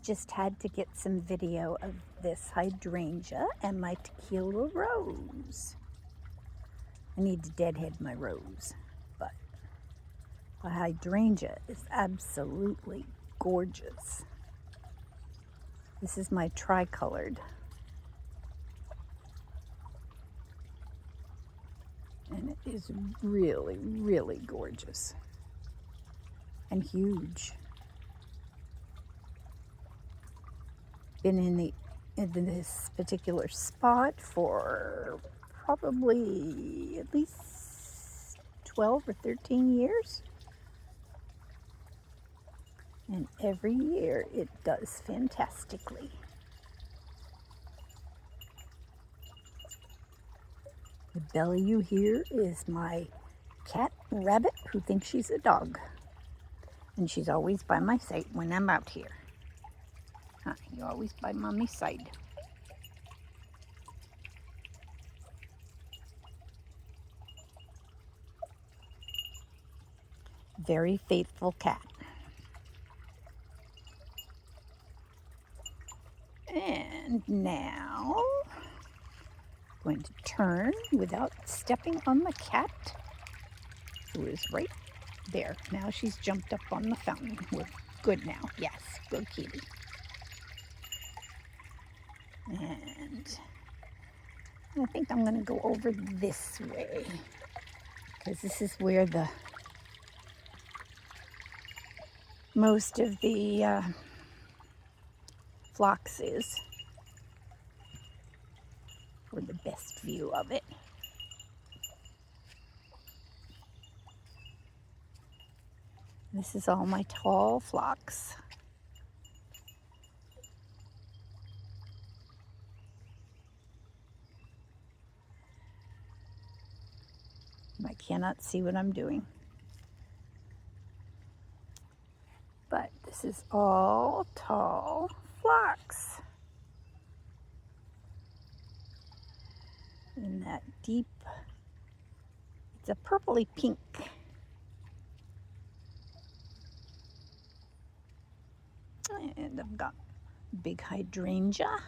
Just had to get some video of this hydrangea and my tequila rose. I need to deadhead my rose, but the hydrangea is absolutely gorgeous. This is my tricolored. And it is really, really gorgeous and huge. Been in this particular spot for probably at least 12 or 13 years. And every year it does fantastically. The belly you hear is my cat Rabbit, who thinks she's a dog. And she's always by my side when I'm out here. Huh, you're always by Mommy's side. Very faithful cat. And now, I'm going to turn without stepping on the cat, who is right there. Now she's jumped up on the fountain. We're good now. Yes, good kitty. And I think I'm going to go over this way, because this is where the most of the phlox is, for the best view of it. This is all my tall phlox. I cannot see what I'm doing. But this is all tall phlox. In that deep, it's a purpley pink. And I've got big hydrangea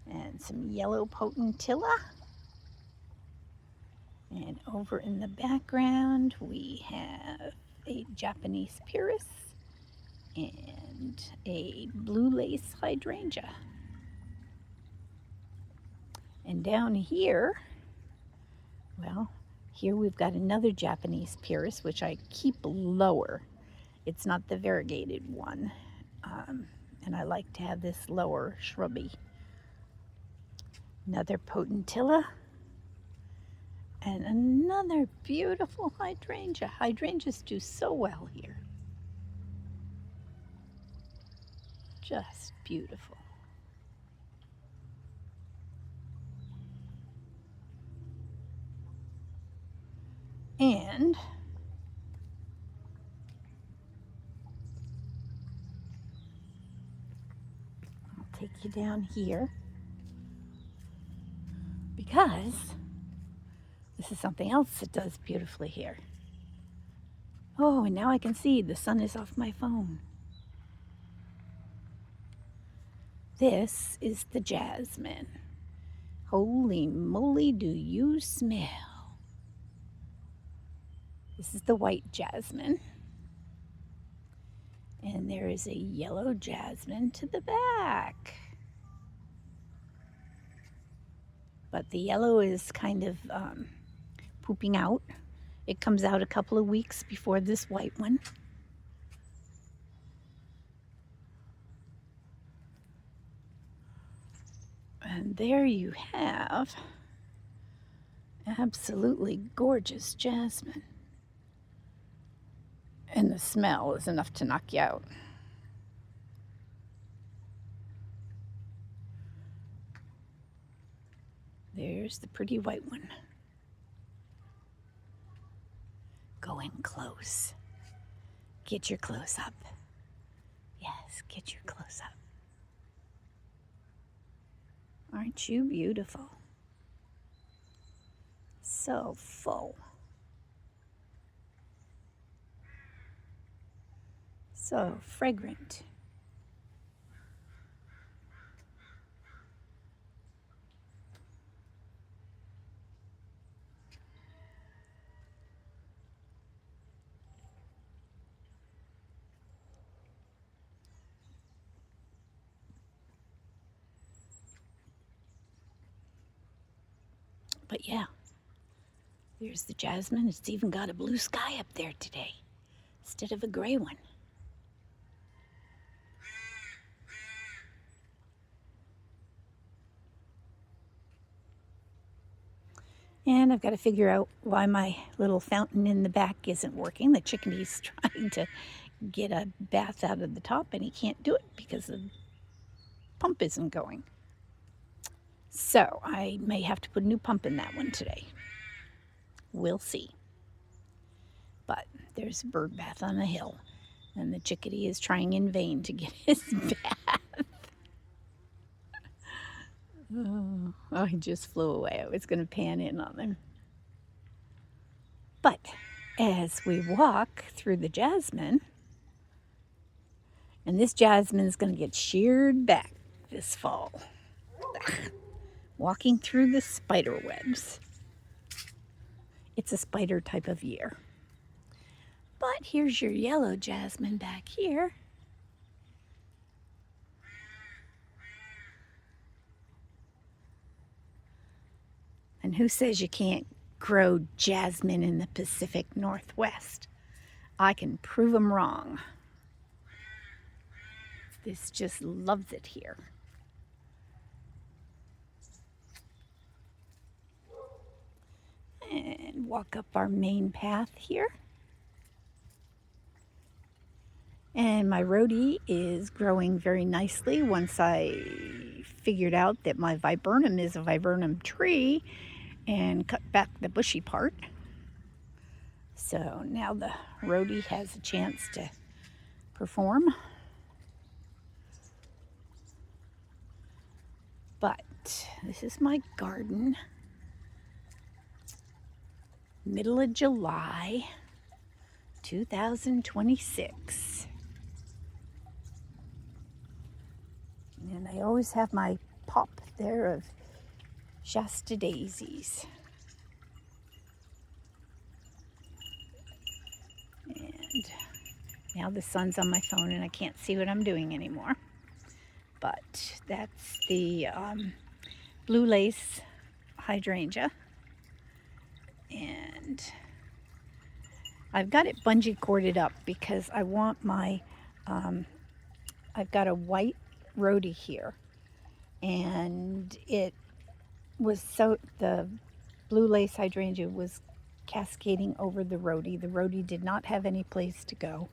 and some yellow potentilla. And over in the background, we have a Japanese pyrrhus and a blue lace hydrangea. And down here, well, here we've got another Japanese pyrrhus, which I keep lower. It's not the variegated one. And I like to have this lower shrubby. Another potentilla. And another beautiful hydrangea. Hydrangeas do so well here. Just beautiful. And I'll take you down here, because this is something else that does beautifully here. Oh, and now I can see the sun is off my phone. This is the jasmine. Holy moly, do you smell? This is the white jasmine. And there is a yellow jasmine to the back. But the yellow is kind of pooping out. It comes out a couple of weeks before this white one. And there you have absolutely gorgeous jasmine. And the smell is enough to knock you out. There's the pretty white one. Go in close. Get your close up. Yes, get your close up. Aren't you beautiful? So full. So fragrant. But yeah, there's the jasmine. It's even got a blue sky up there today instead of a gray one. And I've got to figure out why my little fountain in the back isn't working. The chickadee's trying to get a bath out of the top, and he can't do it because the pump isn't going. So I may have to put a new pump in that one today. We'll see. But there's a bird bath on the hill, and the chickadee is trying in vain to get his bath. Oh, he just flew away. I was going to pan in on him. But as we walk through the jasmine, and this jasmine is going to get sheared back this fall. Walking through the spider webs. It's a spider type of year. But here's your yellow jasmine back here. And who says you can't grow jasmine in the Pacific Northwest? I can prove them wrong. This just loves it here. And walk up our main path here. And my rhodie is growing very nicely once I figured out that my viburnum is a viburnum tree and cut back the bushy part. So now the rhodie has a chance to perform. But this is my garden. Middle of July, 2026. And I always have my pop there of Shasta daisies. And now the sun's on my phone and I can't see what I'm doing anymore. But that's the blue lace hydrangea. And I've got it bungee corded up because I want my, I've got a white rhodie here. And it was so, the blue lace hydrangea was cascading over the rhodie. The rhodie did not have any place to go.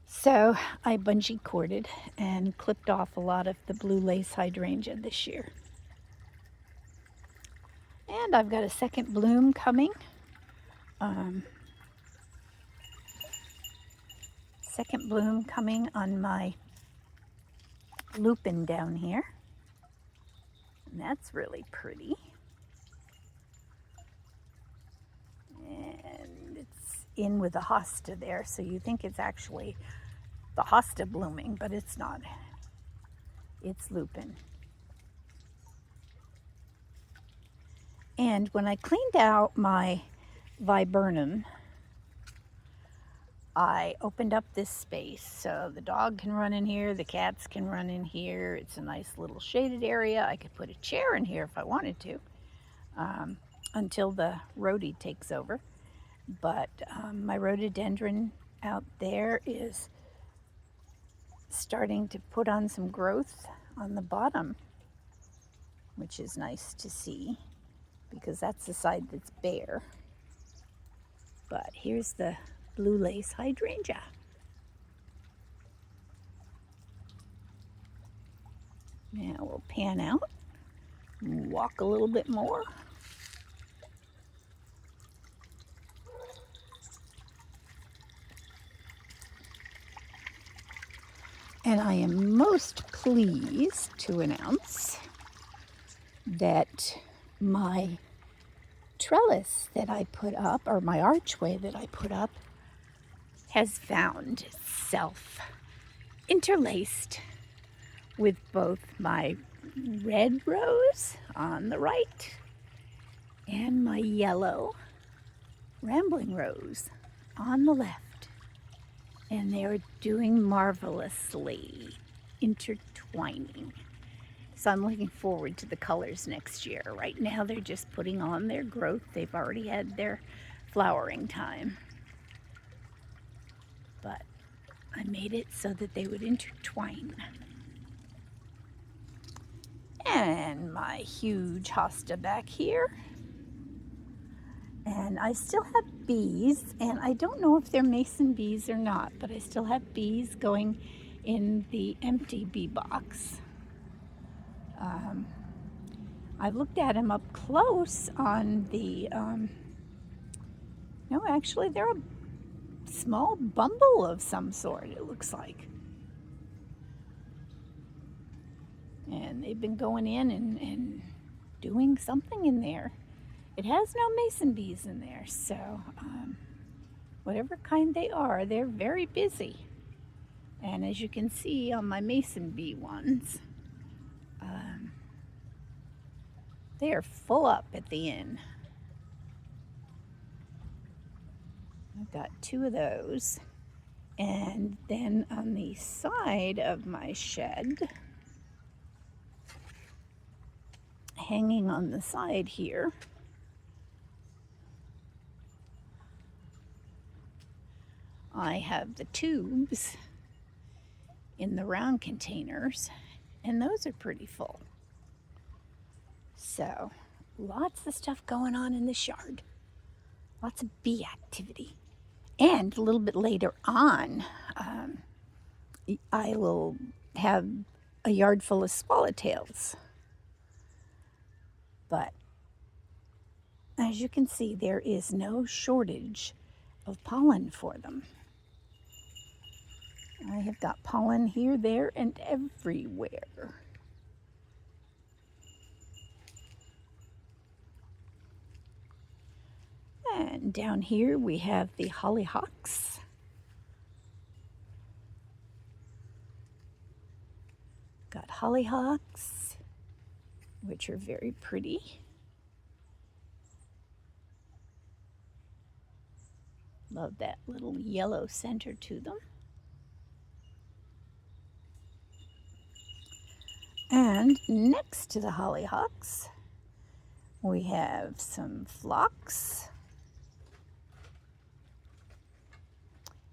So I bungee corded and clipped off a lot of the blue lace hydrangea this year. And I've got a second bloom coming. Second bloom coming on my lupin down here. And that's really pretty. And it's in with the hosta there, so you think it's actually the hosta blooming, but it's not. It's lupin. And when I cleaned out my viburnum, I opened up this space so the dog can run in here, the cats can run in here. It's a nice little shaded area. I could put a chair in here if I wanted to, until the rhodie takes over. But my rhododendron out there is starting to put on some growth on the bottom, which is nice to see because that's the side that's bare. But here's the blue lace hydrangea. Now we'll pan out and walk a little bit more. And I am most pleased to announce that my trellis that I put up, or my archway that I put up, has found itself interlaced with both my red rose on the right and my yellow rambling rose on the left. And they're doing marvelously, intertwining. So I'm looking forward to the colors next year. Right now they're just putting on their growth. They've already had their flowering time. But I made it so that they would intertwine. And my huge hosta back here. And I still have bees, and I don't know if they're mason bees or not, but I still have bees going in the empty bee box. I've looked at them up close on the, no, actually they're a small bumble of some sort, it looks like. And they've been going in and doing something in there. It has no mason bees in there, so whatever kind they are, they're very busy. And as you can see on my mason bee ones, they are full up at the end. I've got 2 of those. And then on the side of my shed, hanging on the side here, I have the tubes in the round containers, and those are pretty full. So, lots of stuff going on in this yard. Lots of bee activity. And a little bit later on, I will have a yard full of swallowtails. But as you can see, there is no shortage of pollen for them. I have got pollen here, there, and everywhere. And down here we have the hollyhocks. Got hollyhocks, which are very pretty. Love that little yellow center to them. And next to the hollyhocks, we have some phlox.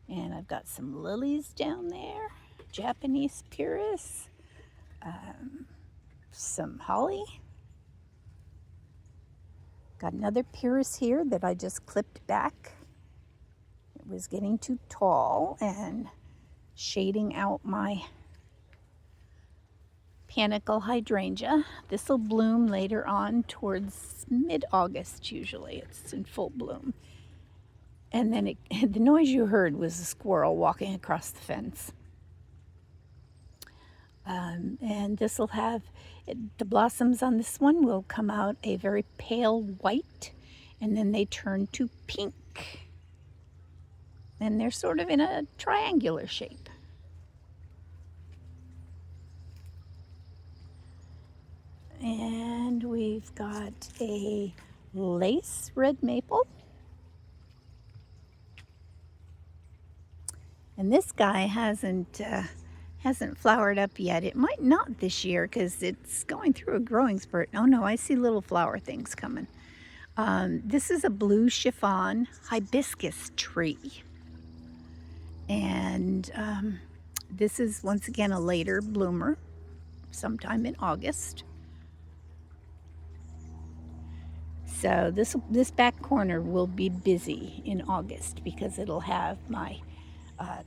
And I've got some lilies down there, Japanese pyrrhus, some holly. Got another pyrrhus here that I just clipped back. It was getting too tall and shading out my panicle hydrangea. This will bloom later on towards mid-August usually. It's in full bloom. And then the noise you heard was a squirrel walking across the fence. And this will have, the blossoms on this one will come out a very pale white, and then they turn to pink. And they're sort of in a triangular shape. And we've got a lace red maple. And this guy hasn't flowered up yet. It might not this year because it's going through a growing spurt. Oh no, I see little flower things coming. This is a blue chiffon hibiscus tree. And this is once again a later bloomer, sometime in August. So this back corner will be busy in August because it'll have my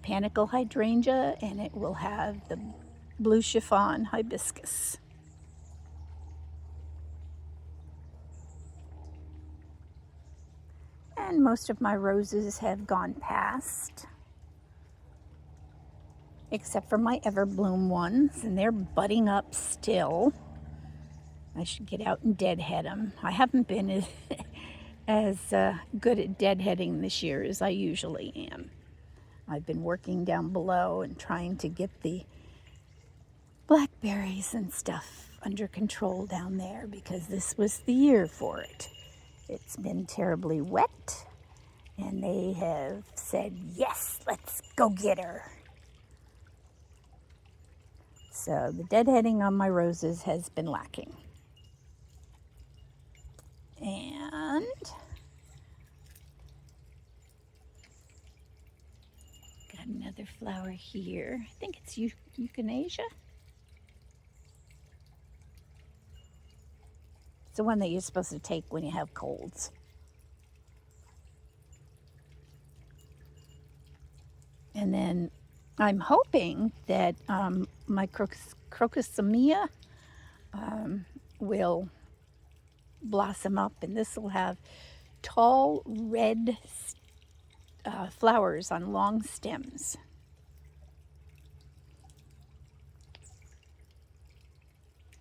panicle hydrangea, and it will have the blue chiffon hibiscus. And most of my roses have gone past, except for my everbloom ones, and they're budding up still. I should get out and deadhead them. I haven't been as good at deadheading this year as I usually am. I've been working down below and trying to get the blackberries and stuff under control down there because this was the year for it. It's been terribly wet, and they have said, yes, let's go get her. So the deadheading on my roses has been lacking. And got another flower here. I think it's euthanasia. It's the one that you're supposed to take when you have colds. And then I'm hoping that my crocosomia will blossom up, and this will have tall red flowers on long stems.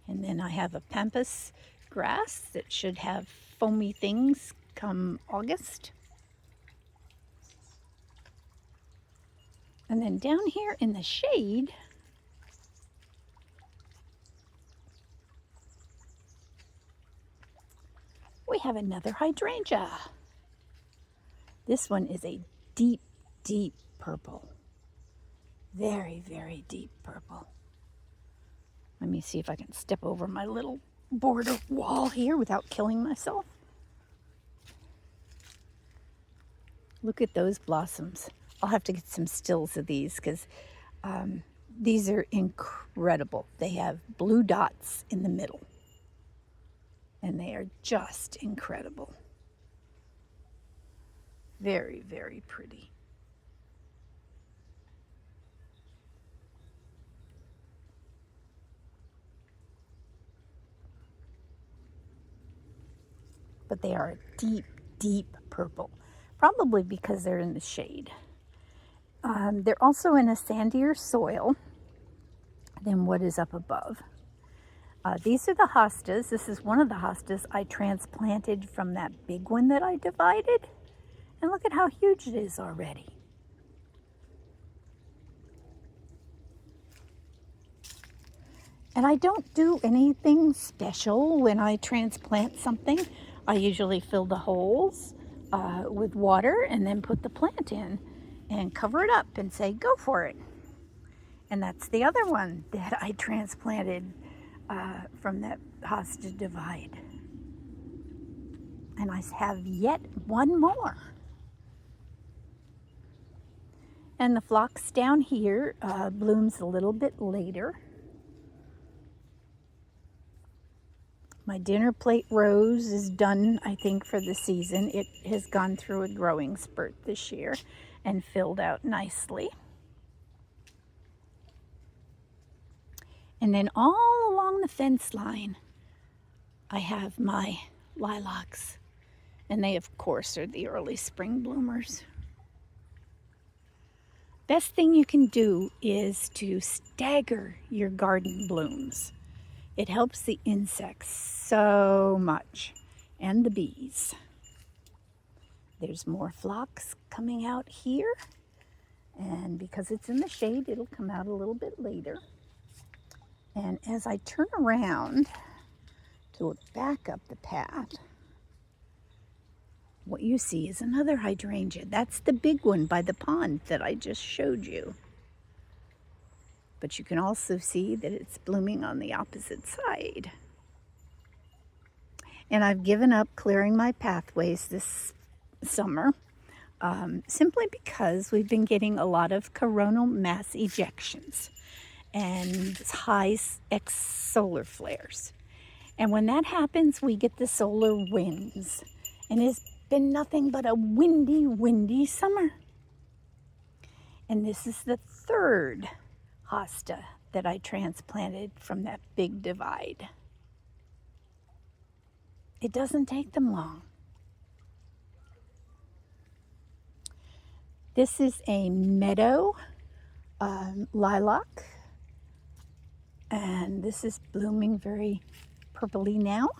And then I have a pampas grass that should have foamy things come August. And then down here in the shade, we have another hydrangea. This one is a deep, deep purple. Very, very deep purple. Let me see if I can step over my little border wall here without killing myself. Look at those blossoms. I'll have to get some stills of these because these are incredible. They have blue dots in the middle, and they are just incredible. Very, very pretty. But they are a deep, deep purple, probably because they're in the shade. They're also in a sandier soil than what is up above. These are the hostas. This is one of the hostas I transplanted from that big one that I divided. And look at how huge it is already. And I don't do anything special when I transplant something. I usually fill the holes with water and then put the plant in and cover it up and say, go for it. And that's the other one that I transplanted from that hosta divide. And I have yet one more. And the phlox down here blooms a little bit later. My dinner plate rose is done, I think, for the season. It has gone through a growing spurt this year and filled out nicely. And then all along the fence line, I have my lilacs. And they, of course, are the early spring bloomers. Best thing you can do is to stagger your garden blooms. It helps the insects so much, and the bees. There's more phlox coming out here, and because it's in the shade, it'll come out a little bit later. And as I turn around to look back up the path, what you see is another hydrangea. That's the big one by the pond that I just showed you. But you can also see that it's blooming on the opposite side. And I've given up clearing my pathways this summer simply because we've been getting a lot of coronal mass ejections and high solar flares. And when that happens, we get the solar winds. And it's been nothing but a windy, windy summer. And this is the third hosta that I transplanted from that big divide. It doesn't take them long. This is a meadow lilac, and this is blooming very purpley now.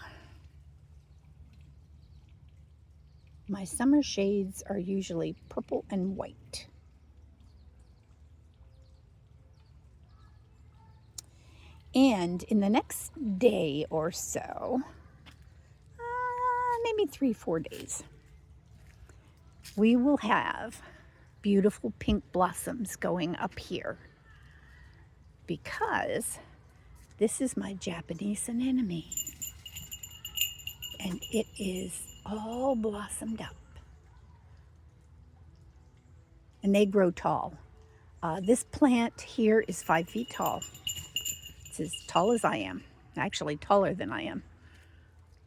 My summer shades are usually purple and white. And in the next day or so, maybe 3-4 days, we will have beautiful pink blossoms going up here because This is my Japanese anemone. And it is all blossomed up. And they grow tall. This plant here is 5 feet tall. It's as tall as I am. Actually, taller than I am.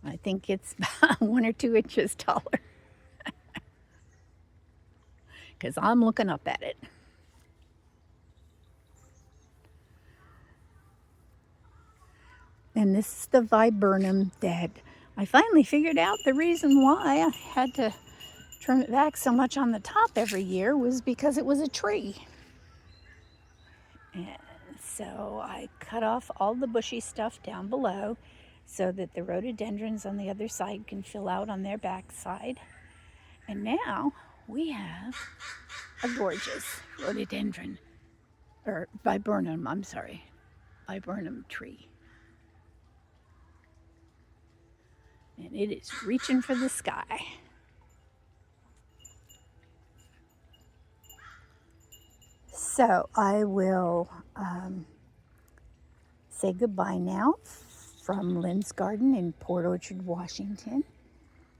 I think it's about 1 or 2 inches taller. Because I'm looking up at it. And this is the viburnum that I finally figured out the reason why I had to trim it back so much on the top every year was because it was a tree. And so I cut off all the bushy stuff down below so that the rhododendrons on the other side can fill out on their backside. And now we have a gorgeous rhododendron, or viburnum, I'm sorry, viburnum tree. And it is reaching for the sky. So I will say goodbye now from Lynn's garden in Port Orchard, Washington.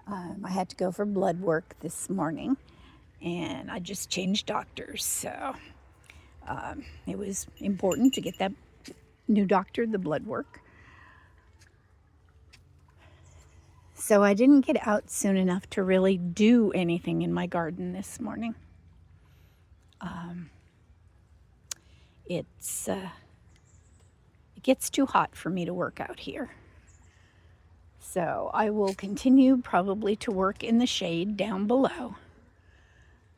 I had to go for blood work this morning, and I just changed doctors, so it was important to get that new doctor the blood work. So I didn't get out soon enough to really do anything in my garden this morning. It gets too hot for me to work out here. So I will continue probably to work in the shade down below.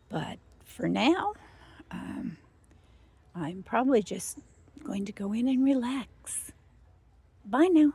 But for now, I'm probably just going to go in and relax. Bye now.